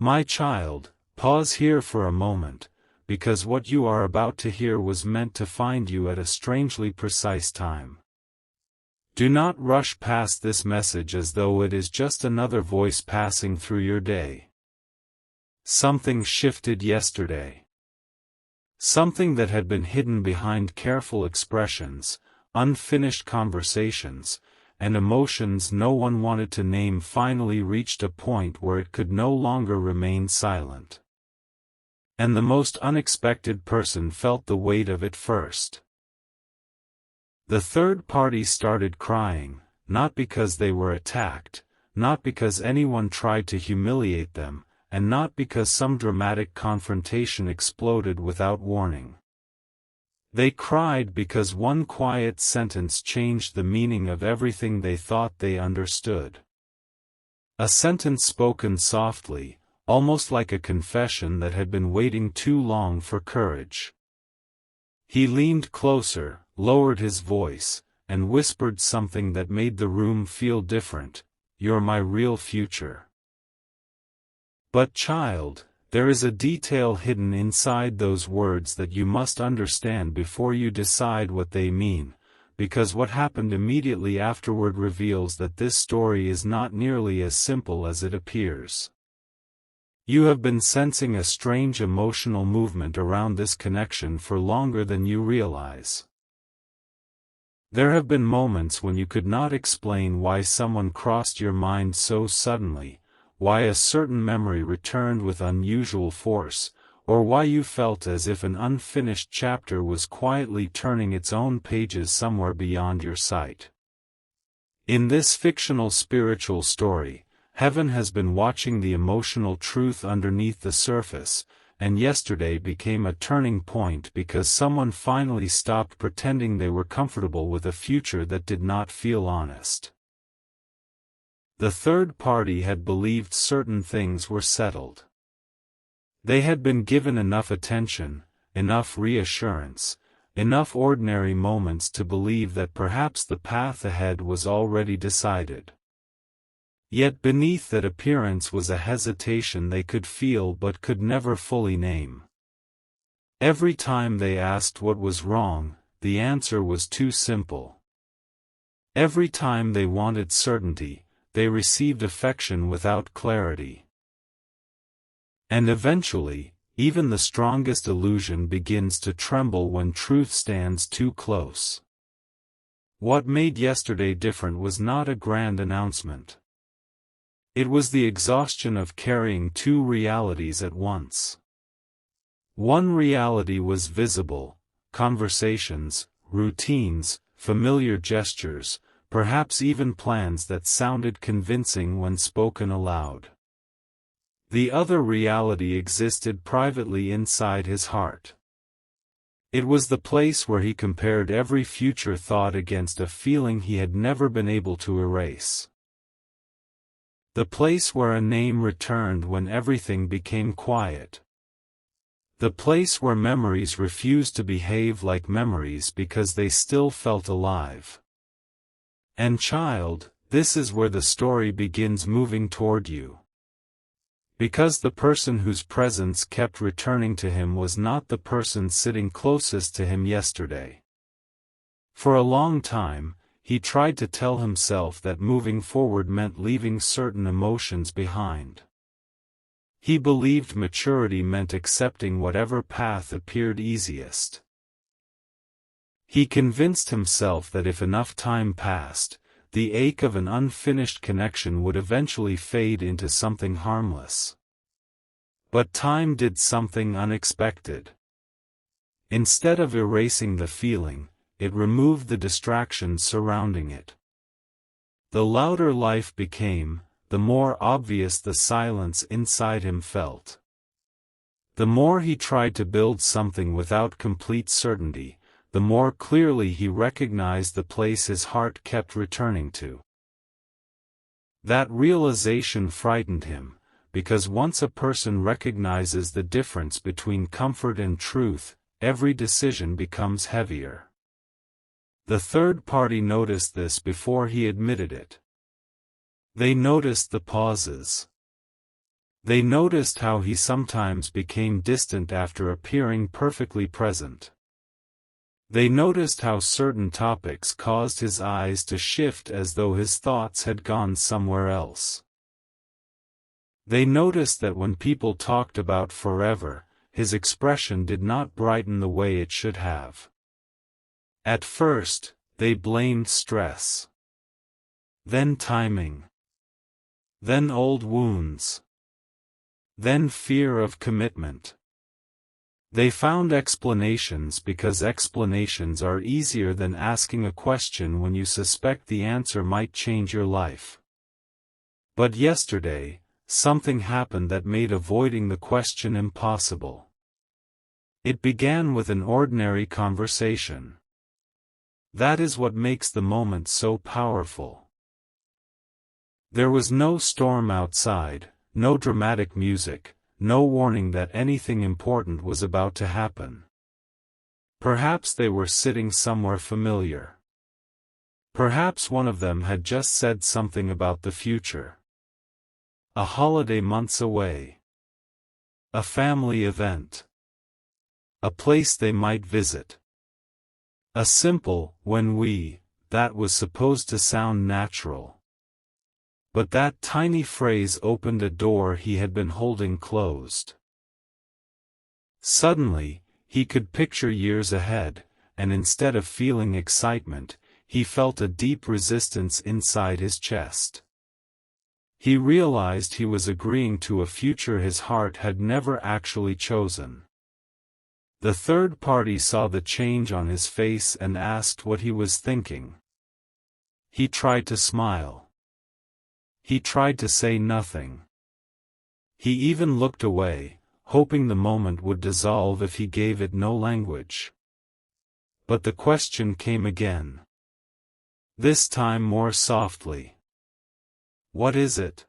My child, pause here for a moment, because what you are about to hear was meant to find you at a strangely precise time. Do not rush past this message as though it is just another voice passing through your day. Something shifted yesterday. Something that had been hidden behind careful expressions, unfinished conversations, and emotions no one wanted to name finally reached a point where it could no longer remain silent. And the most unexpected person felt the weight of it first. The third party started crying, not because they were attacked, not because anyone tried to humiliate them, and not because some dramatic confrontation exploded without warning. They cried because one quiet sentence changed the meaning of everything they thought they understood. A sentence spoken softly, almost like a confession that had been waiting too long for courage. He leaned closer, lowered his voice, and whispered something that made the room feel different. "You're my real future." But child, there is a detail hidden inside those words that you must understand before you decide what they mean, because what happened immediately afterward reveals that this story is not nearly as simple as it appears. You have been sensing a strange emotional movement around this connection for longer than you realize. There have been moments when you could not explain why someone crossed your mind so suddenly, why a certain memory returned with unusual force, or why you felt as if an unfinished chapter was quietly turning its own pages somewhere beyond your sight. In this fictional spiritual story, heaven has been watching the emotional truth underneath the surface, and yesterday became a turning point because someone finally stopped pretending they were comfortable with a future that did not feel honest. The third party had believed certain things were settled. They had been given enough attention, enough reassurance, enough ordinary moments to believe that perhaps the path ahead was already decided. Yet beneath that appearance was a hesitation they could feel but could never fully name. Every time they asked what was wrong, the answer was too simple. Every time they wanted certainty, they received affection without clarity. And eventually, even the strongest illusion begins to tremble when truth stands too close. What made yesterday different was not a grand announcement. It was the exhaustion of carrying two realities at once. One reality was visible: conversations, routines, familiar gestures, perhaps even plans that sounded convincing when spoken aloud. The other reality existed privately inside his heart. It was the place where he compared every future thought against a feeling he had never been able to erase. The place where a name returned when everything became quiet. The place where memories refused to behave like memories because they still felt alive. And child, this is where the story begins moving toward you. Because the person whose presence kept returning to him was not the person sitting closest to him yesterday. For a long time, he tried to tell himself that moving forward meant leaving certain emotions behind. He believed maturity meant accepting whatever path appeared easiest. He convinced himself that if enough time passed, the ache of an unfinished connection would eventually fade into something harmless. But time did something unexpected. Instead of erasing the feeling, it removed the distractions surrounding it. The louder life became, the more obvious the silence inside him felt. The more he tried to build something without complete certainty, the more clearly he recognized the place his heart kept returning to. That realization frightened him, because once a person recognizes the difference between comfort and truth, every decision becomes heavier. The third party noticed this before he admitted it. They noticed the pauses. They noticed how he sometimes became distant after appearing perfectly present. They noticed how certain topics caused his eyes to shift as though his thoughts had gone somewhere else. They noticed that when people talked about forever, his expression did not brighten the way it should have. At first, they blamed stress. Then timing. Then old wounds. Then fear of commitment. They found explanations because explanations are easier than asking a question when you suspect the answer might change your life. But yesterday, something happened that made avoiding the question impossible. It began with an ordinary conversation. That is what makes the moment so powerful. There was no storm outside, no dramatic music, no warning that anything important was about to happen. Perhaps they were sitting somewhere familiar. Perhaps one of them had just said something about the future. A holiday months away. A family event. A place they might visit. A simple, when we, that was supposed to sound natural. But that tiny phrase opened a door he had been holding closed. Suddenly, he could picture years ahead, and instead of feeling excitement, he felt a deep resistance inside his chest. He realized he was agreeing to a future his heart had never actually chosen. The third party saw the change on his face and asked what he was thinking. He tried to smile. He tried to say nothing. He even looked away, hoping the moment would dissolve if he gave it no language. But the question came again. This time more softly. What is it?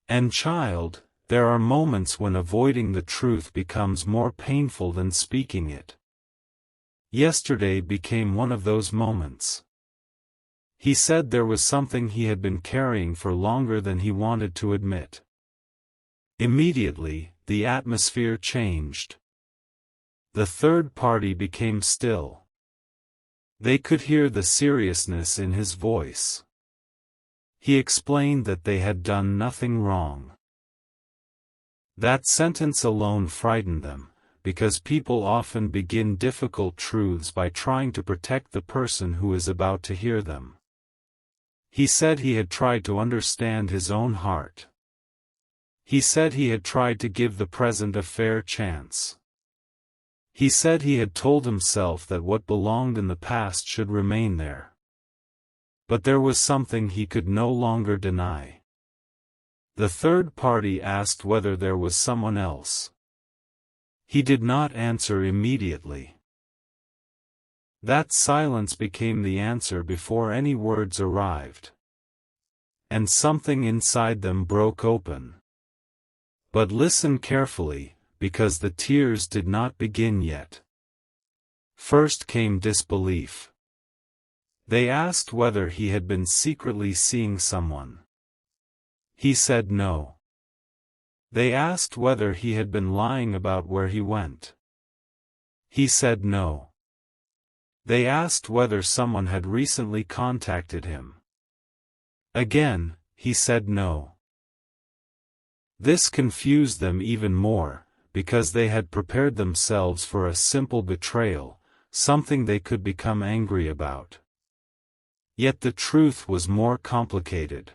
And child, there are moments when avoiding the truth becomes more painful than speaking it. Yesterday became one of those moments. He said there was something he had been carrying for longer than he wanted to admit. Immediately, the atmosphere changed. The third party became still. They could hear the seriousness in his voice. He explained that they had done nothing wrong. That sentence alone frightened them, because people often begin difficult truths by trying to protect the person who is about to hear them. He said he had tried to understand his own heart. He said he had tried to give the present a fair chance. He said he had told himself that what belonged in the past should remain there. But there was something he could no longer deny. The third party asked whether there was someone else. He did not answer immediately. That silence became the answer before any words arrived. And something inside them broke open. But listen carefully, because the tears did not begin yet. First came disbelief. They asked whether he had been secretly seeing someone. He said no. They asked whether he had been lying about where he went. He said no. They asked whether someone had recently contacted him. Again, he said no. This confused them even more, because they had prepared themselves for a simple betrayal, something they could become angry about. Yet the truth was more complicated.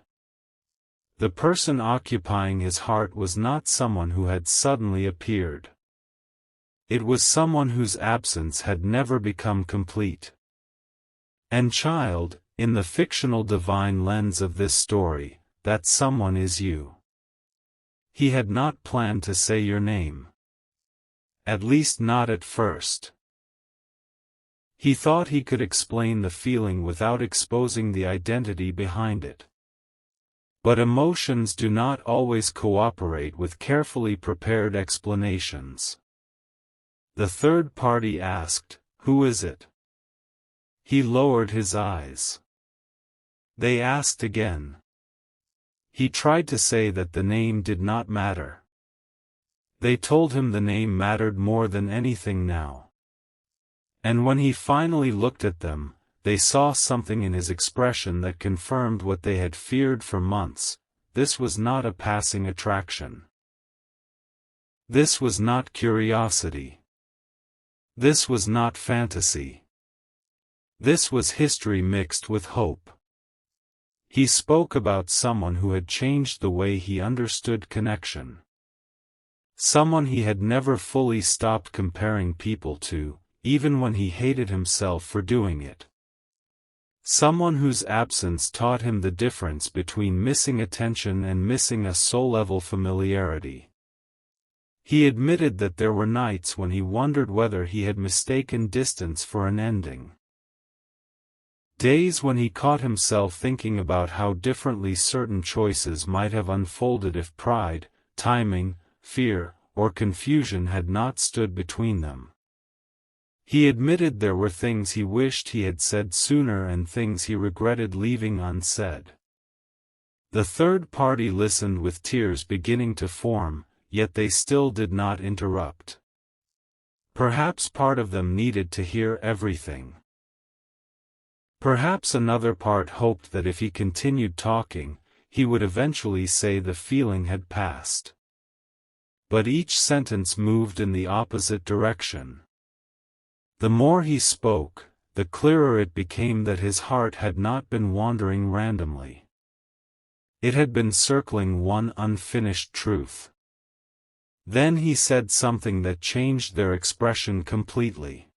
The person occupying his heart was not someone who had suddenly appeared. It was someone whose absence had never become complete. And child, in the fictional divine lens of this story, that someone is you. He had not planned to say your name. At least not at first. He thought he could explain the feeling without exposing the identity behind it. But emotions do not always cooperate with carefully prepared explanations. The third party asked, "Who is it?" He lowered his eyes. They asked again. He tried to say that the name did not matter. They told him the name mattered more than anything now. And when he finally looked at them, they saw something in his expression that confirmed what they had feared for months. This was not a passing attraction. This was not curiosity. This was not fantasy. This was history mixed with hope. He spoke about someone who had changed the way he understood connection. Someone he had never fully stopped comparing people to, even when he hated himself for doing it. Someone whose absence taught him the difference between missing attention and missing a soul-level familiarity. He admitted that there were nights when he wondered whether he had mistaken distance for an ending. Days when he caught himself thinking about how differently certain choices might have unfolded if pride, timing, fear, or confusion had not stood between them. He admitted there were things he wished he had said sooner and things he regretted leaving unsaid. The third party listened with tears beginning to form, yet they still did not interrupt. Perhaps part of them needed to hear everything. Perhaps another part hoped that if he continued talking, he would eventually say the feeling had passed. But each sentence moved in the opposite direction. The more he spoke, the clearer it became that his heart had not been wandering randomly. It had been circling one unfinished truth. Then he said something that changed their expression completely.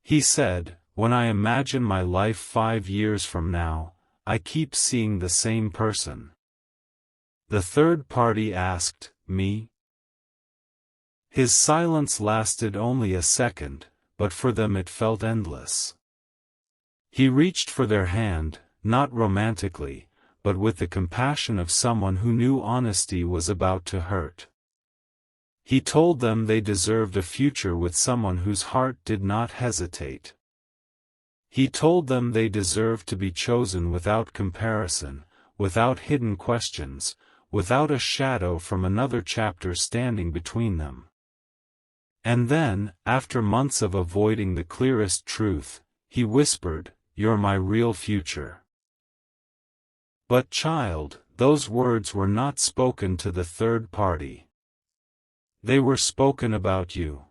He said, "When I imagine my life 5 years from now, I keep seeing the same person." The third party asked, "Me?" His silence lasted only a second, but for them it felt endless. He reached for their hand, not romantically, but with the compassion of someone who knew honesty was about to hurt. He told them they deserved a future with someone whose heart did not hesitate. He told them they deserved to be chosen without comparison, without hidden questions, without a shadow from another chapter standing between them. And then, after months of avoiding the clearest truth, he whispered, "You're my real future." But child, those words were not spoken to the third party. They were spoken about you.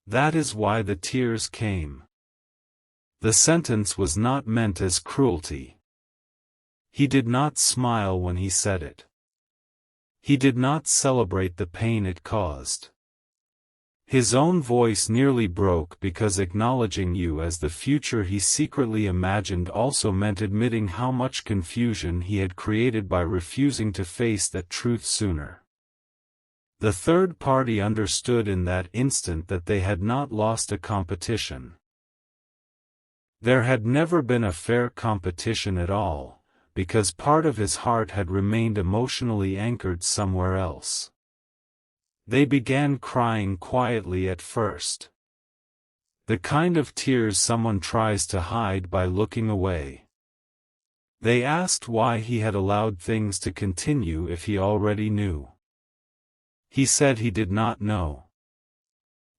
That is why the tears came. The sentence was not meant as cruelty. He did not smile when he said it. He did not celebrate the pain it caused. His own voice nearly broke because acknowledging you as the future he secretly imagined also meant admitting how much confusion he had created by refusing to face that truth sooner. The third party understood in that instant that they had not lost a competition. There had never been a fair competition at all, because part of his heart had remained emotionally anchored somewhere else. They began crying quietly at first. The kind of tears someone tries to hide by looking away. They asked why he had allowed things to continue if he already knew. He said he did not know.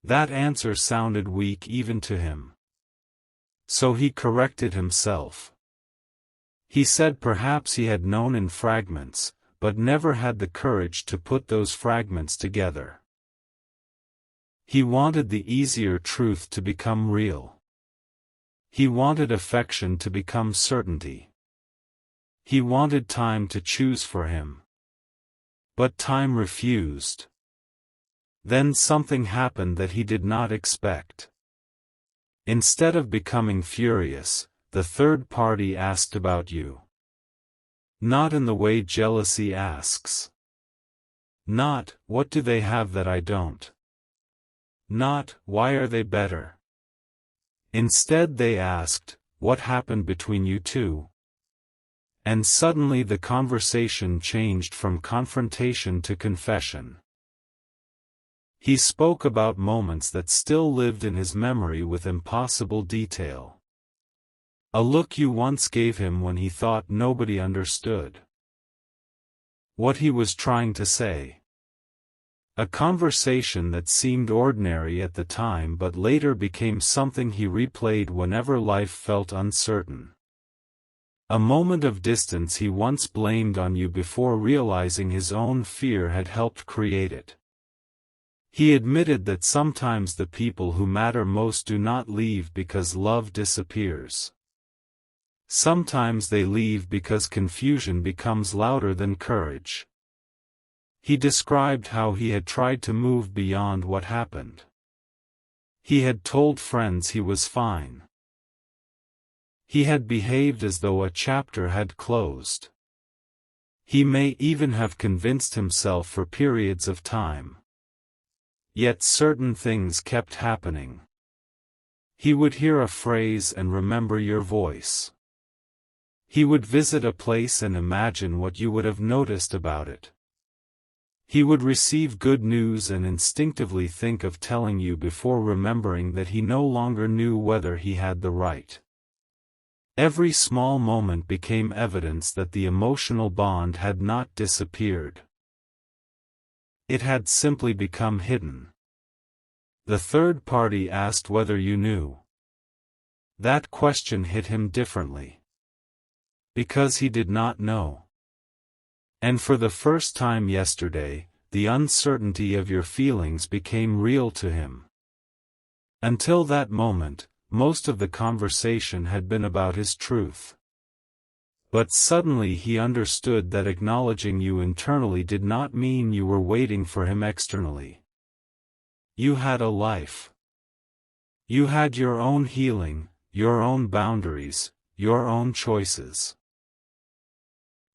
That answer sounded weak even to him. So he corrected himself. He said perhaps he had known in fragments, but never had the courage to put those fragments together. He wanted the easier truth to become real. He wanted affection to become certainty. He wanted time to choose for him. But time refused. Then something happened that he did not expect. Instead of becoming furious, the third party asked about you. Not in the way jealousy asks. Not, what do they have that I don't? Not, why are they better? Instead they asked, what happened between you two? And suddenly the conversation changed from confrontation to confession. He spoke about moments that still lived in his memory with impossible detail. A look you once gave him when he thought nobody understood. What he was trying to say. A conversation that seemed ordinary at the time but later became something he replayed whenever life felt uncertain. A moment of distance he once blamed on you before realizing his own fear had helped create it. He admitted that sometimes the people who matter most do not leave because love disappears. Sometimes they leave because confusion becomes louder than courage. He described how he had tried to move beyond what happened. He had told friends he was fine. He had behaved as though a chapter had closed. He may even have convinced himself for periods of time. Yet certain things kept happening. He would hear a phrase and remember your voice. He would visit a place and imagine what you would have noticed about it. He would receive good news and instinctively think of telling you before remembering that he no longer knew whether he had the right. Every small moment became evidence that the emotional bond had not disappeared. It had simply become hidden. The third party asked whether you knew. That question hit him differently. Because he did not know. And for the first time yesterday, the uncertainty of your feelings became real to him. Until that moment, most of the conversation had been about his truth. But suddenly he understood that acknowledging you internally did not mean you were waiting for him externally. You had a life. You had your own healing, your own boundaries, your own choices.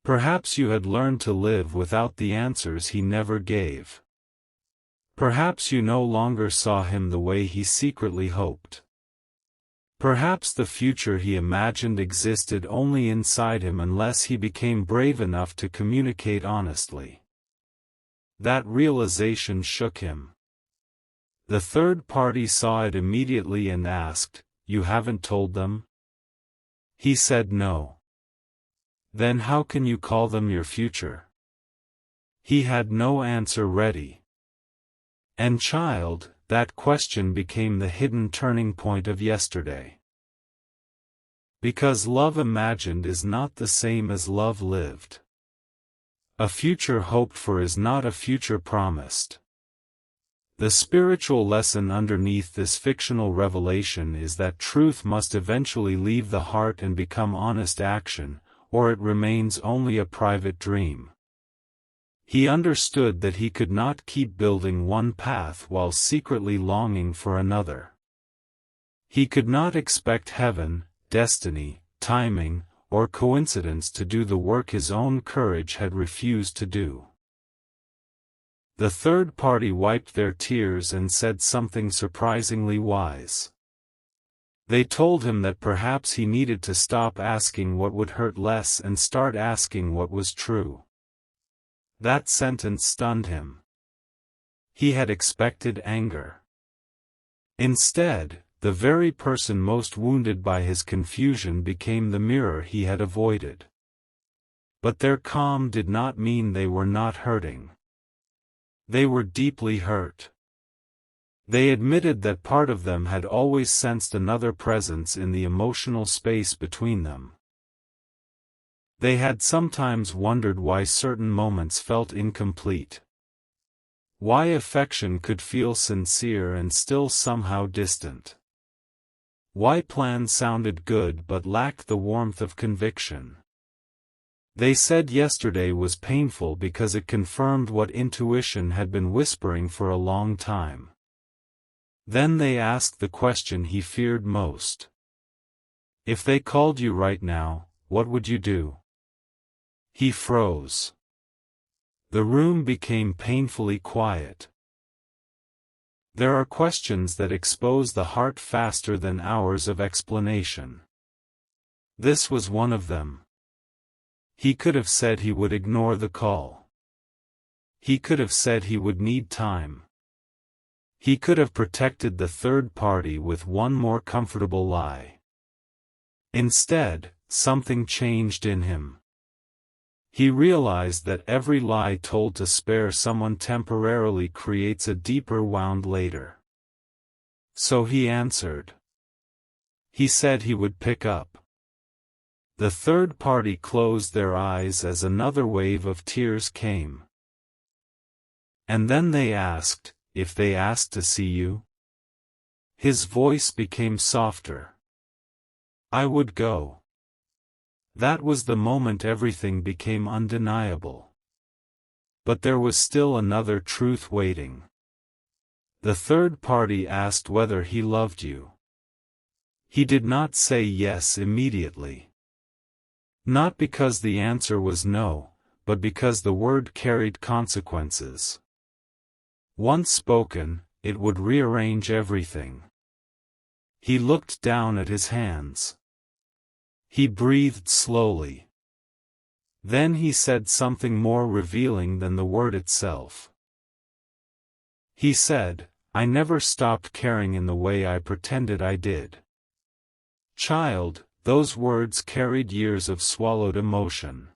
Perhaps you had learned to live without the answers he never gave. Perhaps you no longer saw him the way he secretly hoped. Perhaps the future he imagined existed only inside him unless he became brave enough to communicate honestly. That realization shook him. The third party saw it immediately and asked, "You haven't told them?" He said no. Then how can you call them your future? He had no answer ready. And child, that question became the hidden turning point of yesterday. Because love imagined is not the same as love lived. A future hoped for is not a future promised. The spiritual lesson underneath this fictional revelation is that truth must eventually leave the heart and become honest action, or it remains only a private dream. He understood that he could not keep building one path while secretly longing for another. He could not expect heaven, destiny, timing, or coincidence to do the work his own courage had refused to do. The third party wiped their tears and said something surprisingly wise. They told him that perhaps he needed to stop asking what would hurt less and start asking what was true. That sentence stunned him. He had expected anger. Instead, the very person most wounded by his confusion became the mirror he had avoided. But their calm did not mean they were not hurting. They were deeply hurt. They admitted that part of them had always sensed another presence in the emotional space between them. They had sometimes wondered why certain moments felt incomplete. Why affection could feel sincere and still somehow distant. Why plans sounded good but lacked the warmth of conviction. They said yesterday was painful because it confirmed what intuition had been whispering for a long time. Then they asked the question he feared most. If they called you right now, what would you do? He froze. The room became painfully quiet. There are questions that expose the heart faster than hours of explanation. This was one of them. He could have said he would ignore the call. He could have said he would need time. He could have protected the third party with one more comfortable lie. Instead, something changed in him. He realized that every lie told to spare someone temporarily creates a deeper wound later. So he answered. He said he would pick up. The third party closed their eyes as another wave of tears came. And then they asked, if they asked to see you? His voice became softer. I would go. That was the moment everything became undeniable. But there was still another truth waiting. The third party asked whether he loved you. He did not say yes immediately. Not because the answer was no, but because the word carried consequences. Once spoken, it would rearrange everything. He looked down at his hands. He breathed slowly. Then he said something more revealing than the word itself. He said, I never stopped caring in the way I pretended I did. Child, those words carried years of swallowed emotion.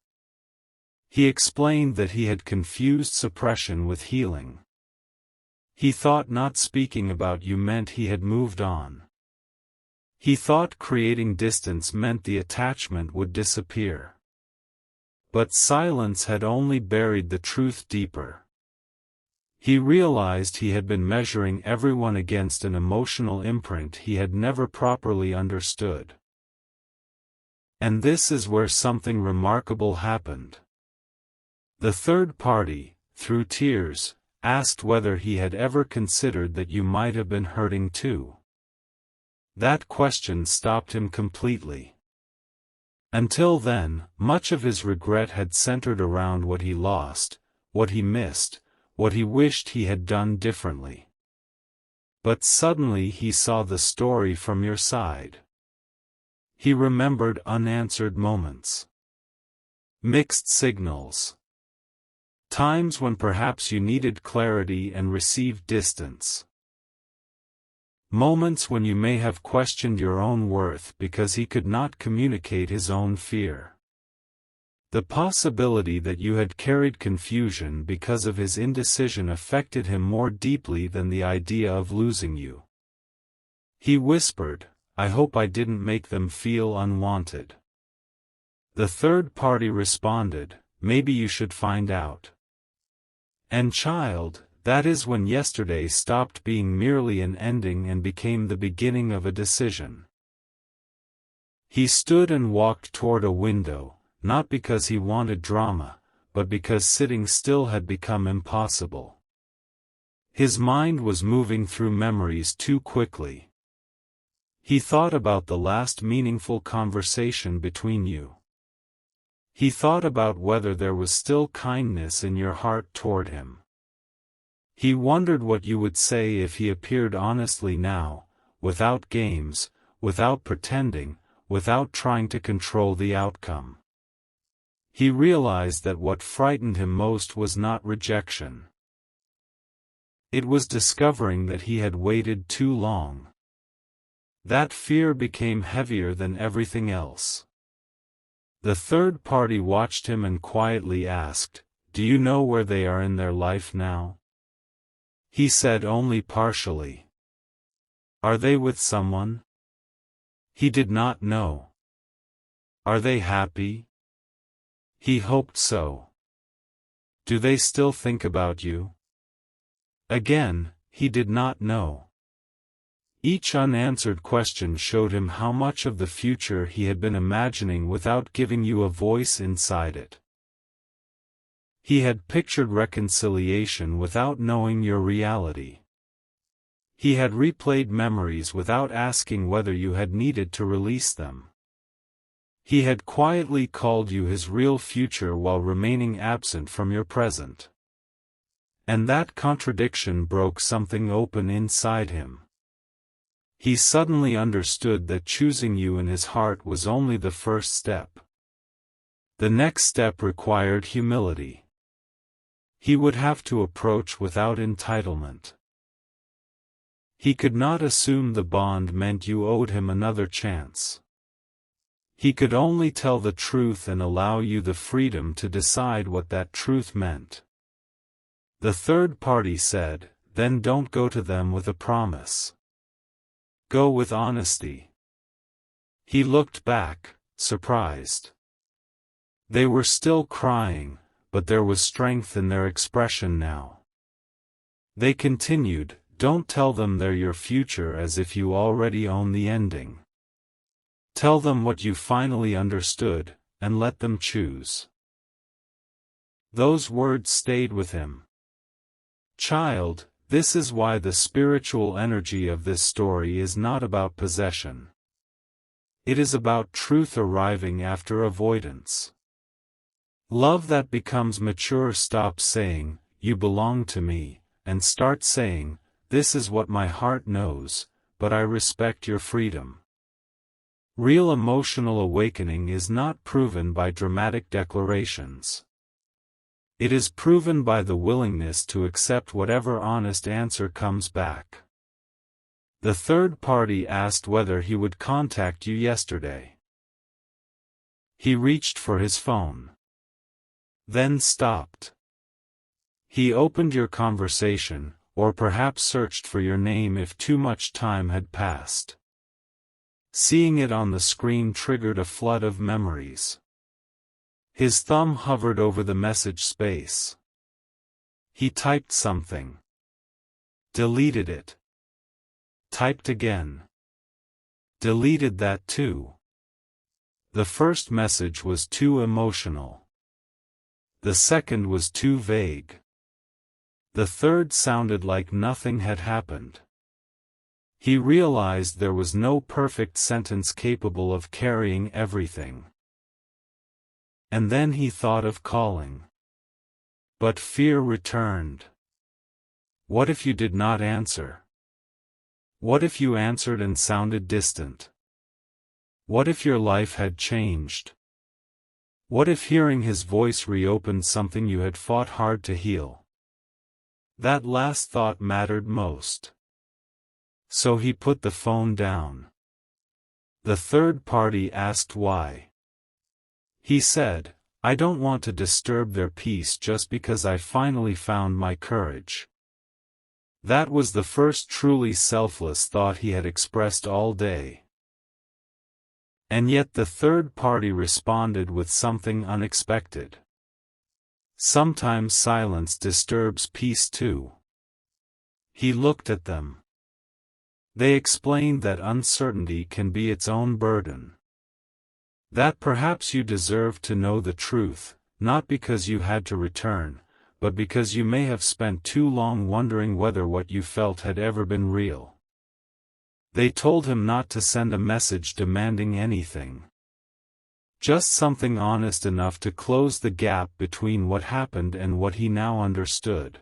He explained that he had confused suppression with healing. He thought not speaking about you meant he had moved on. He thought creating distance meant the attachment would disappear. But silence had only buried the truth deeper. He realized he had been measuring everyone against an emotional imprint he had never properly understood. And this is where something remarkable happened. The third party, through tears, asked whether he had ever considered that you might have been hurting too. That question stopped him completely. Until then, much of his regret had centered around what he lost, what he missed, what he wished he had done differently. But suddenly he saw the story from your side. He remembered unanswered moments. Mixed signals. Times when perhaps you needed clarity and received distance. Moments when you may have questioned your own worth because he could not communicate his own fear. The possibility that you had carried confusion because of his indecision affected him more deeply than the idea of losing you. He whispered, I hope I didn't make them feel unwanted. The third party responded, maybe you should find out. And child, that is when yesterday stopped being merely an ending and became the beginning of a decision. He stood and walked toward a window, not because he wanted drama, but because sitting still had become impossible. His mind was moving through memories too quickly. He thought about the last meaningful conversation between you. He thought about whether there was still kindness in your heart toward him. He wondered what you would say if he appeared honestly now, without games, without pretending, without trying to control the outcome. He realized that what frightened him most was not rejection. It was discovering that he had waited too long. That fear became heavier than everything else. The third party watched him and quietly asked, do you know where they are in their life now? He said only partially. Are they with someone? He did not know. Are they happy? He hoped so. Do they still think about you? Again, he did not know. Each unanswered question showed him how much of the future he had been imagining without giving you a voice inside it. He had pictured reconciliation without knowing your reality. He had replayed memories without asking whether you had needed to release them. He had quietly called you his real future while remaining absent from your present. And that contradiction broke something open inside him. He suddenly understood that choosing you in his heart was only the first step. The next step required humility. He would have to approach without entitlement. He could not assume the bond meant you owed him another chance. He could only tell the truth and allow you the freedom to decide what that truth meant. The third party said, then don't go to them with a promise. Go with honesty. He looked back, surprised. They were still crying, but there was strength in their expression now. They continued, don't tell them they're your future as if you already own the ending. Tell them what you finally understood, and let them choose. Those words stayed with him. Child, this is why the spiritual energy of this story is not about possession. It is about truth arriving after avoidance. Love that becomes mature stops saying, you belong to me, and starts saying, this is what my heart knows, but I respect your freedom. Real emotional awakening is not proven by dramatic declarations. It is proven by the willingness to accept whatever honest answer comes back. The third party asked whether he would contact you yesterday. He reached for his phone. Then stopped. He opened your conversation, or perhaps searched for your name if too much time had passed. Seeing it on the screen triggered a flood of memories. His thumb hovered over the message space. He typed something. Deleted it. Typed again. Deleted that too. The first message was too emotional. The second was too vague. The third sounded like nothing had happened. He realized there was no perfect sentence capable of carrying everything. And then he thought of calling. But fear returned. What if you did not answer? What if you answered and sounded distant? What if your life had changed? What if hearing his voice reopened something you had fought hard to heal? That last thought mattered most. So he put the phone down. The third party asked why. He said, I don't want to disturb their peace just because I finally found my courage. That was the first truly selfless thought he had expressed all day. And yet the third party responded with something unexpected. Sometimes silence disturbs peace too. He looked at them. They explained that uncertainty can be its own burden. That perhaps you deserve to know the truth, not because you had to return, but because you may have spent too long wondering whether what you felt had ever been real. They told him not to send a message demanding anything. Just something honest enough to close the gap between what happened and what he now understood.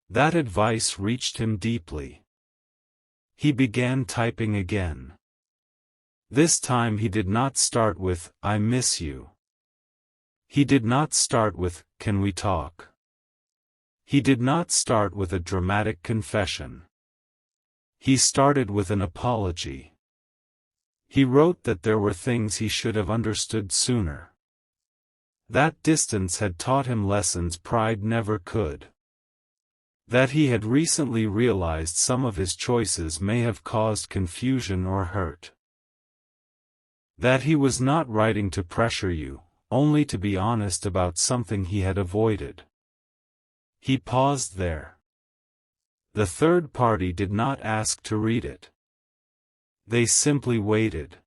That advice reached him deeply. He began typing again. This time he did not start with, I miss you. He did not start with, can we talk? He did not start with a dramatic confession. He started with an apology. He wrote that there were things he should have understood sooner. That distance had taught him lessons pride never could. That he had recently realized some of his choices may have caused confusion or hurt. That he was not writing to pressure you, only to be honest about something he had avoided. He paused there. The third party did not ask to read it. They simply waited.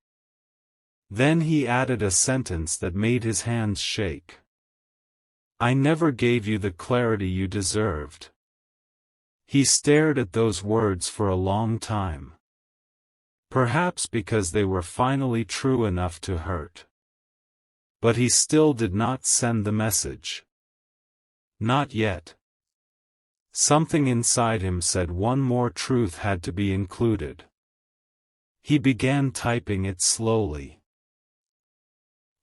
Then he added a sentence that made his hands shake. I never gave you the clarity you deserved. He stared at those words for a long time. Perhaps because they were finally true enough to hurt. But he still did not send the message. Not yet. Something inside him said one more truth had to be included. He began typing it slowly.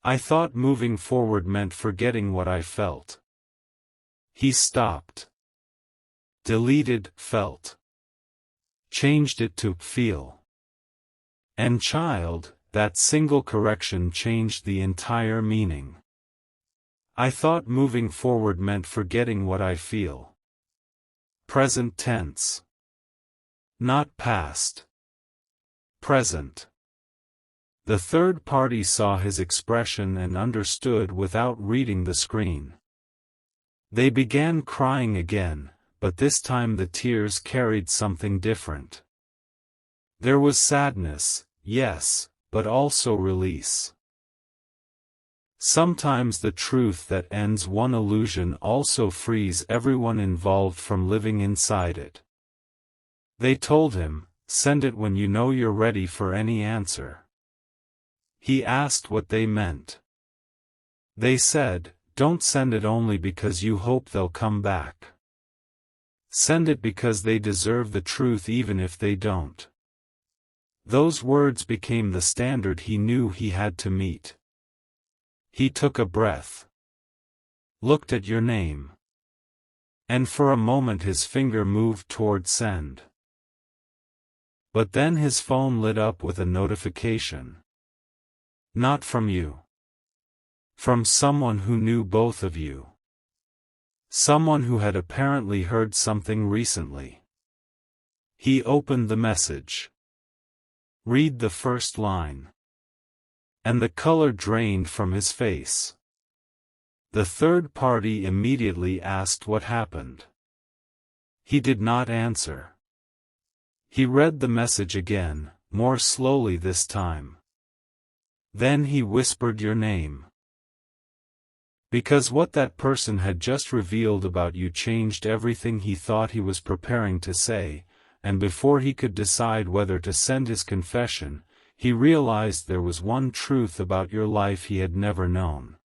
I thought moving forward meant forgetting what I felt. He stopped. Deleted felt. Changed it to feel. And child, that single correction changed the entire meaning. I thought moving forward meant forgetting what I feel. Present tense. Not past. Present. The third party saw his expression and understood without reading the screen. They began crying again, but this time the tears carried something different. There was sadness, yes, but also release. Sometimes the truth that ends one illusion also frees everyone involved from living inside it. They told him, "Send it when you know you're ready for any answer." He asked what they meant. They said, "Don't send it only because you hope they'll come back. Send it because they deserve the truth even if they don't." Those words became the standard he knew he had to meet. He took a breath. Looked at your name. And for a moment his finger moved toward send. But then his phone lit up with a notification. Not from you. From someone who knew both of you. Someone who had apparently heard something recently. He opened the message. Read the first line. And the color drained from his face. The third party immediately asked what happened. He did not answer. He read the message again, more slowly this time. Then he whispered your name. Because what that person had just revealed about you changed everything he thought he was preparing to say, and before he could decide whether to send his confession, he realized there was one truth about your life he had never known.